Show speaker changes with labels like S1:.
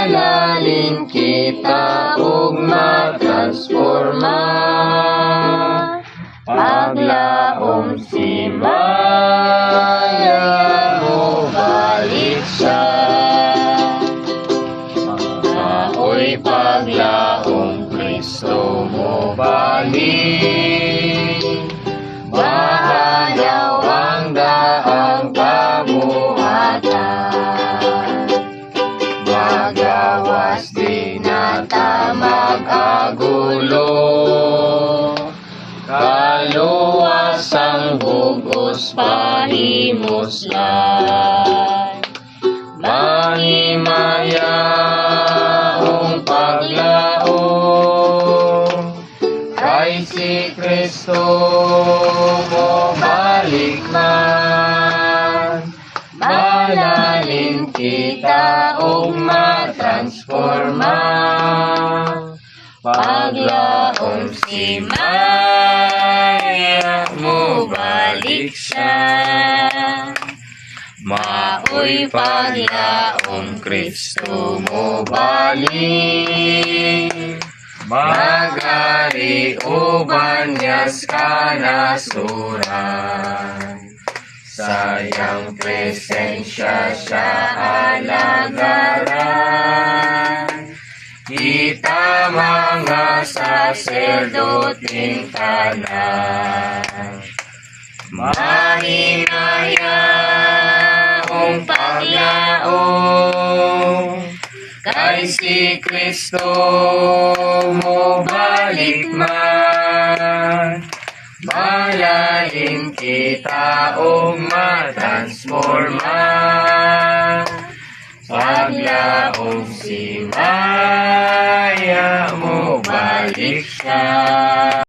S1: Malalin kita ug matransforma. Paglaom si Maya mo balik siya. Maoy paglaom Kristo mo balik. Mahalaw ang daang kabuhatan. Magawas di nata mag-agulo. Kaluwas ang bugos pahimos lang. Mahimaya ang paglaom. Kay si Kristo mo balik man. Malalin kita o matransforma. Paglaom si Maya mo balik siya. Maoy paglaom Kristo mo balik. Magari uban yas kanasuran. Sayang presensya siya alagaran. Kita mga saserdoting tanan. Mahinaya ang paglaom. Kay si Kristo mo balik man. Malalin kita o matransforma. Paglaom si Maya mo balik siya.